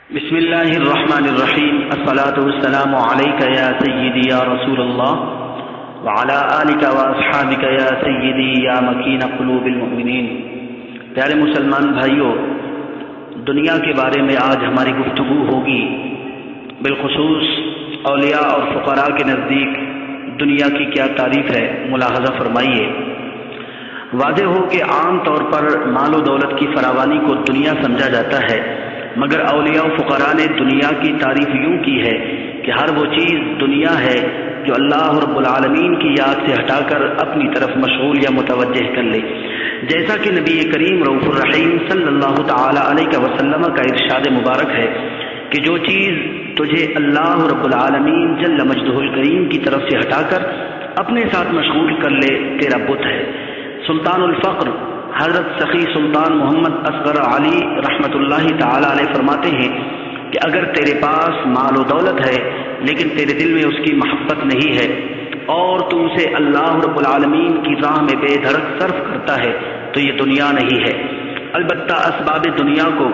بسم اللہ الرحمن الرحیم الصلاۃ والسلام علیک یا سیدی یا رسول اللہ وعلی آلک واصحابک یا سیدی یا مکین قلوب المؤمنین۔ پیارے مسلمان بھائیوں، دنیا کے بارے میں آج ہماری گفتگو ہوگی۔ بالخصوص اولیاء اور فقراء کے نزدیک دنیا کی کیا تعریف ہے، ملاحظہ فرمائیے۔ واضح ہو کہ عام طور پر مال و دولت کی فراوانی کو دنیا سمجھا جاتا ہے، مگر اولیاء و فقراء نے دنیا کی تعریف یوں کی ہے کہ ہر وہ چیز دنیا ہے جو اللہ رب العالمین کی یاد سے ہٹا کر اپنی طرف مشغول یا متوجہ کر لے۔ جیسا کہ نبی کریم رؤوف الرحیم صلی اللہ تعالی علیہ وسلم کا ارشاد مبارک ہے کہ جو چیز تجھے اللہ رب العالمین جل مجدہ الکریم کی طرف سے ہٹا کر اپنے ساتھ مشغول کر لے تیرا بت ہے۔ سلطان الفقر حضرت سخی سلطان محمد اصغر علی رحمۃ اللہ تعالی علیہ فرماتے ہیں کہ اگر تیرے پاس مال و دولت ہے لیکن تیرے دل میں اس کی محبت نہیں ہے اور تو اسے اللہ رب العالمین کی راہ میں بے دھڑک صرف کرتا ہے تو یہ دنیا نہیں ہے۔ البتہ اسباب دنیا کو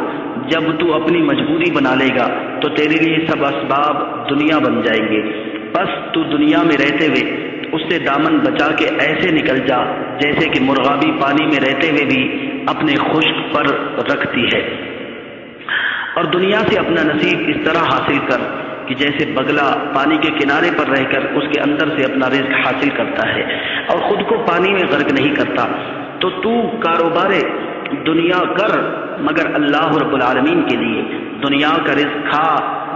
جب تو اپنی مجبوری بنا لے گا تو تیرے لیے سب اسباب دنیا بن جائیں گے۔ بس تو دنیا میں رہتے ہوئے اس سے دامن بچا کے ایسے نکل جا جیسے کہ مرغابی پانی میں رہتے ہوئے بھی اپنے خشک پر رکھتی ہے، اور دنیا سے اپنا نصیب اس طرح حاصل کر کہ جیسے بگلا پانی کے کنارے پر رہ کر اس کے اندر سے اپنا رزق حاصل کرتا ہے اور خود کو پانی میں غرق نہیں کرتا۔ تو کاروبار دنیا کر مگر اللہ رب العالمین کے لیے، دنیا کا رزق کھا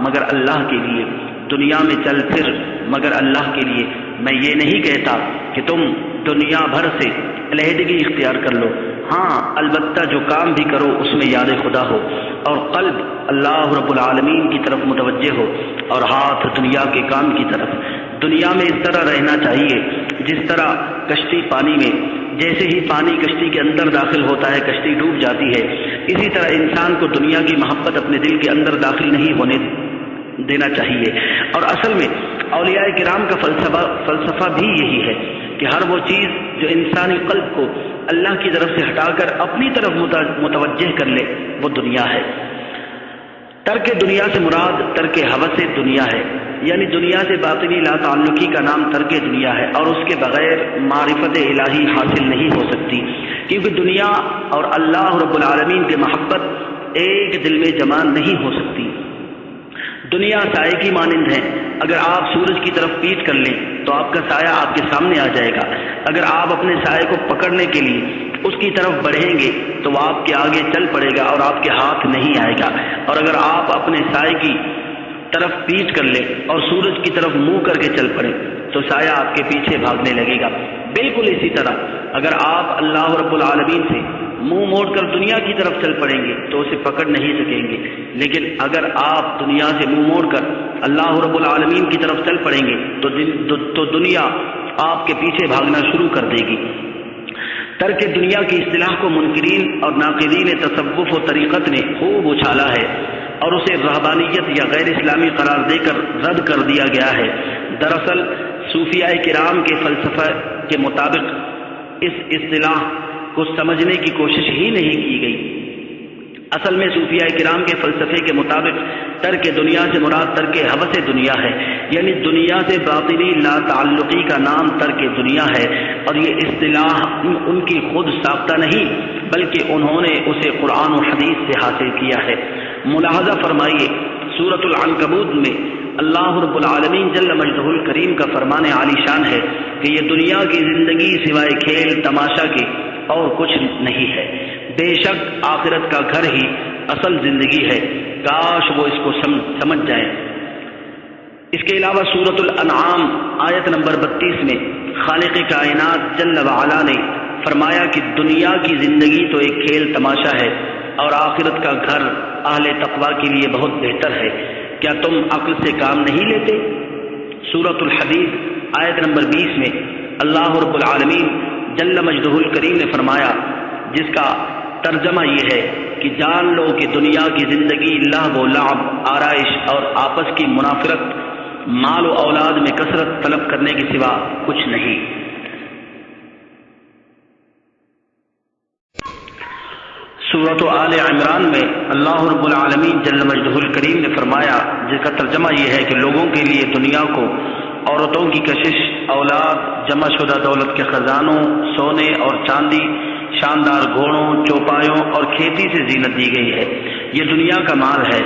مگر اللہ کے لیے، دنیا میں چل پھر مگر اللہ کے لیے۔ میں یہ نہیں کہتا کہ تم دنیا بھر سے علیحدگی اختیار کر لو، ہاں البتہ جو کام بھی کرو اس میں یاد خدا ہو اور قلب اللہ رب العالمین کی طرف متوجہ ہو اور ہاتھ دنیا کے کام کی طرف۔ دنیا میں اس طرح رہنا چاہیے جس طرح کشتی پانی میں، جیسے ہی پانی کشتی کے اندر داخل ہوتا ہے کشتی ڈوب جاتی ہے، اسی طرح انسان کو دنیا کی محبت اپنے دل کے اندر داخل نہیں ہونے دینا چاہیے۔ اور اصل میں اولیاء کرام کا فلسفہ بھی یہی ہے کہ ہر وہ چیز جو انسانی قلب کو اللہ کی طرف سے ہٹا کر اپنی طرف متوجہ کر لے وہ دنیا ہے۔ ترک دنیا سے مراد ترک ہوس دنیا ہے، یعنی دنیا سے باطنی لا تعلقی کا نام ترک دنیا ہے، اور اس کے بغیر معرفت الہی حاصل نہیں ہو سکتی، کیونکہ دنیا اور اللہ رب العالمین کی محبت ایک دل میں جمع نہیں ہو سکتی۔ دنیا سائے کی مانند ہے، اگر آپ سورج کی طرف پیٹ کر لیں تو آپ کا سایہ آپ کے سامنے آ جائے گا، اگر آپ اپنے سائے کو پکڑنے کے لیے اس کی طرف بڑھیں گے تو وہ آپ کے آگے چل پڑے گا اور آپ کے ہاتھ نہیں آئے گا، اور اگر آپ اپنے سائے کی طرف پیٹ کر لیں اور سورج کی طرف منہ کر کے چل پڑیں تو سایہ آپ کے پیچھے بھاگنے لگے گا۔ بالکل اسی طرح اگر آپ اللہ رب العالمین سے منہ موڑ کر دنیا کی طرف چل پڑیں گے تو اسے پکڑ نہیں سکیں گے، لیکن اگر آپ دنیا سے منہ موڑ کر اللہ رب العالمین کی طرف چل پڑیں گے تو دنیا آپ کے پیچھے بھاگنا شروع کر دے گی۔ ترک دنیا کی اصطلاح کو منکرین اور ناقدین تصوف و طریقت نے خوب اچھالا ہے اور اسے رہبانیت یا غیر اسلامی قرار دے کر رد کر دیا گیا ہے۔ دراصل صوفیاء کرام کے فلسفہ کے مطابق اس اصطلاح کو سمجھنے کی کوشش ہی نہیں کی گئی۔ اصل میں صوفیاء کرام کے فلسفے کے مطابق ترک دنیا سے مراد ترک ہوس دنیا ہے، یعنی دنیا سے باطنی لا تعلقی کا نام ترک دنیا ہے، اور یہ اصطلاح ان کی خود ساختہ نہیں بلکہ انہوں نے اسے قرآن و حدیث سے حاصل کیا ہے۔ ملاحظہ فرمائیے، سورۃ العنکبوت میں اللہ رب العالمین جل مجدہ الکریم کا فرمان عالی شان ہے کہ یہ دنیا کی زندگی سوائے کھیل تماشا کے اور کچھ نہیں ہے، بے شک آخرت کا گھر ہی اصل زندگی ہے، کاش وہ اس کو سمجھ جائیں۔ اس کے علاوہ سورۃ الانعام آیت نمبر 32 میں خالق کائنات جل وعلا نے فرمایا کہ دنیا کی زندگی تو ایک کھیل تماشا ہے اور آخرت کا گھر اہل تقوی کے لیے بہت بہتر ہے، کیا تم عقل سے کام نہیں لیتے؟ سورۃ الحدید آیت نمبر 20 میں اللہ رب العالمین جل مجدہ الکریم نے فرمایا، جس کا ترجمہ یہ ہے کہ جان لو کہ دنیا کی زندگی لہو و لعب، آرائش اور آپس کی منافرت، مال و اولاد میں کثرت طلب کرنے کے سوا کچھ نہیں۔ سورۃ آل عمران میں اللہ رب العالمین جل مجدہ الکریم نے فرمایا، جس کا ترجمہ یہ ہے کہ لوگوں کے لیے دنیا کو عورتوں کی کشش، اولاد، جمع شدہ دولت کے خزانوں، سونے اور چاندی، شاندار گھوڑوں، چوپایوں اور کھیتی سے زینت دی گئی ہے۔ یہ دنیا کا مال ہے،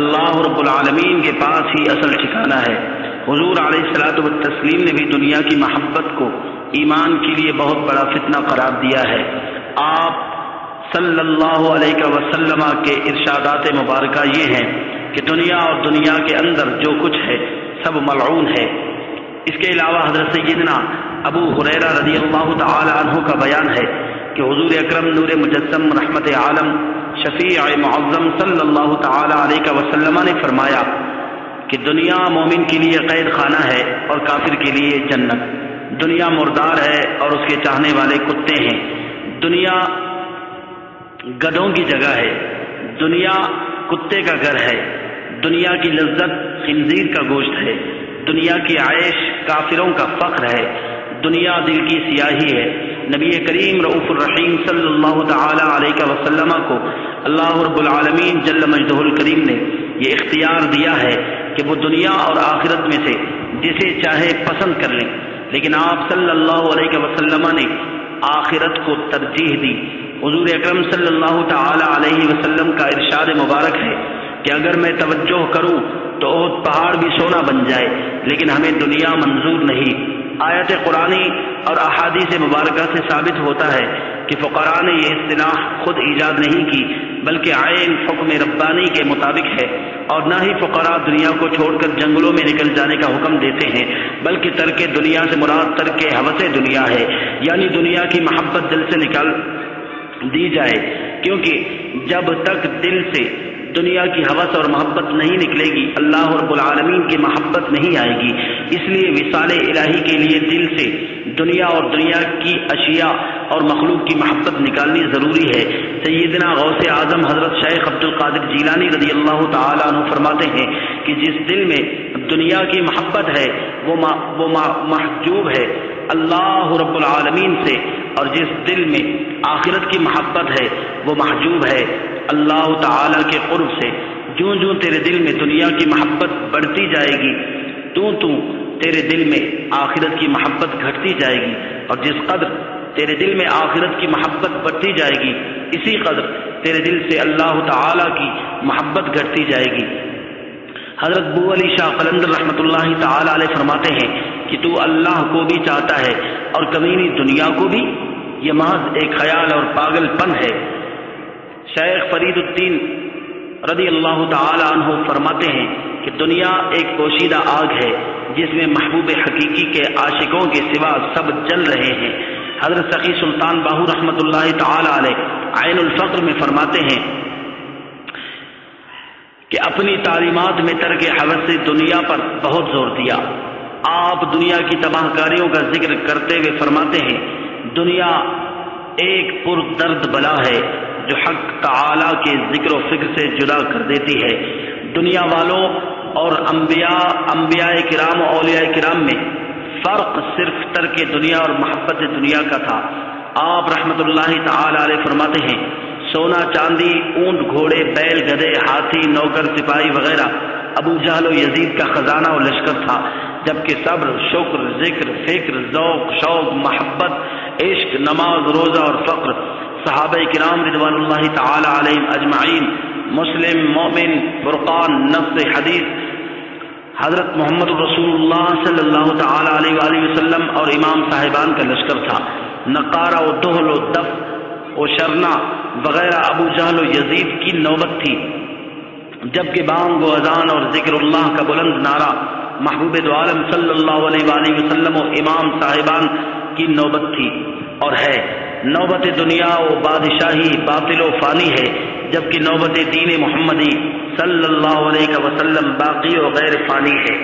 اللہ رب العالمین کے پاس ہی اصل ٹھکانہ ہے۔ حضور علیہ الصلوۃ والتسلیم نے بھی دنیا کی محبت کو ایمان کے لیے بہت بڑا فتنہ قرار دیا ہے۔ آپ صلی اللہ علیہ وسلم کے ارشادات مبارکہ یہ ہیں کہ دنیا اور دنیا کے اندر جو کچھ ہے سب ملعون ہے۔ اس کے علاوہ حضرت سیدنا ابو ہریرہ رضی اللہ تعالی عنہ کا بیان ہے کہ حضور اکرم نور مجسم رحمت عالم شفیع معظم صلی اللہ تعالی علیہ وسلم نے فرمایا کہ دنیا مومن کے لیے قید خانہ ہے اور کافر کے لیے جنت۔ دنیا مردار ہے اور اس کے چاہنے والے کتے ہیں۔ دنیا گدھوں کی جگہ ہے، دنیا کتے کا گھر ہے، دنیا کی لذت خنزیر کا گوشت ہے، دنیا کی عیش کافروں کا فخر ہے، دنیا دل کی سیاہی ہے۔ نبی کریم رؤوف الرحیم صلی اللہ تعالی علیہ وسلم کو اللہ رب العالمین جل مجدہ الکریم نے یہ اختیار دیا ہے کہ وہ دنیا اور آخرت میں سے جسے چاہے پسند کر لیں، لیکن آپ صلی اللہ علیہ وسلم نے آخرت کو ترجیح دی۔ حضور اکرم صلی اللہ تعالی علیہ وسلم کا ارشاد مبارک ہے کہ اگر میں توجہ کروں تو احد پہاڑ بھی سونا بن جائے، لیکن ہمیں دنیا منظور نہیں۔ آیت قرآنی اور احادیث مبارکہ سے ثابت ہوتا ہے کہ فقراء نے یہ اصطلاح خود ایجاد نہیں کی، بلکہ عین حکم ربانی کے مطابق ہے، اور نہ ہی فقراء دنیا کو چھوڑ کر جنگلوں میں نکل جانے کا حکم دیتے ہیں، بلکہ ترک دنیا سے مراد ترک ہوس دنیا ہے، یعنی دنیا کی محبت دل سے نکال دی جائے، کیونکہ جب تک دل سے دنیا کی ہوس اور محبت نہیں نکلے گی اللہ رب العالمین کی محبت نہیں آئے گی۔ اس لیے وصال الہی کے لیے دل سے دنیا اور دنیا کی اشیاء اور مخلوق کی محبت نکالنی ضروری ہے۔ سیدنا غوث اعظم حضرت شیخ عبد القادر جیلانی رضی اللہ تعالی عنہ فرماتے ہیں کہ جس دل میں دنیا کی محبت ہے وہ محجوب ہے اللہ رب العالمین سے، اور جس دل میں آخرت کی محبت ہے وہ محجوب ہے اللہ تعالی کے قرب سے۔ جوں جوں تیرے دل میں دنیا کی محبت بڑھتی جائے گی تو تیرے دل میں آخرت کی محبت گھٹتی جائے گی، اور جس قدر تیرے دل میں آخرت کی محبت بڑھتی جائے گی اسی قدر تیرے دل سے اللہ تعالی کی محبت گھٹتی جائے گی۔ حضرت بو علی شاہ قلندر رحمۃ اللہ تعالی علیہ فرماتے ہیں کہ تو اللہ کو بھی چاہتا ہے اور کمینی دنیا کو بھی، یہ محض ایک خیال اور پاگل پن ہے۔ شیخ فرید الدین رضی اللہ تعالی عنہ فرماتے ہیں کہ دنیا ایک پوشیدہ آگ ہے جس میں محبوب حقیقی کے عاشقوں کے سوا سب جل رہے ہیں۔ حضرت سخی سلطان باہو رحمۃ اللہ تعالی علیہ عین الفقر میں فرماتے ہیں کہ اپنی تعلیمات میں ترک حوث سے دنیا پر بہت زور دیا۔ آپ دنیا کی تباہ کاریوں کا ذکر کرتے ہوئے فرماتے ہیں دنیا ایک پر درد بلا ہے جو حق تعالی کے ذکر و فکر سے جدا کر دیتی ہے۔ دنیا والوں اور انبیاء کرام و اولیاء کرام میں فرق صرف ترک دنیا اور محبت دنیا کا تھا۔ آپ رحمت اللہ تعالی علیہ فرماتے ہیں سونا چاندی، اونٹ گھوڑے، بیل گدھے، ہاتھی، نوکر سپاہی وغیرہ ابو جہل و یزید کا خزانہ و لشکر تھا، جبکہ صبر، شکر، ذکر، فکر، ذوق، شوق، محبت، عشق، نماز، روزہ اور فقر صحابہ کرام رضوان اللہ تعالی علیہم اجمعین، مسلم، مومن، فرقان، نص، حدیث، حضرت محمد رسول اللہ صلی اللہ تعالی علیہ وآلہ وسلم اور امام صاحبان کا لشکر تھا۔ نقارہ و دہل و دف و شرنا وغیرہ ابو جہل و یزید کی نوبت تھی، جبکہ بانگ و اذان اور ذکر اللہ کا بلند نعرہ محبوب دو عالم صلی اللہ علیہ وآلہ وسلم و امام صاحبان کی نوبت تھی اور ہے۔ نوبت دنیا و بادشاہی باطل و فانی ہے، جبکہ نوبت دین محمدی صلی اللہ علیہ وسلم باقی و غیر فانی ہے۔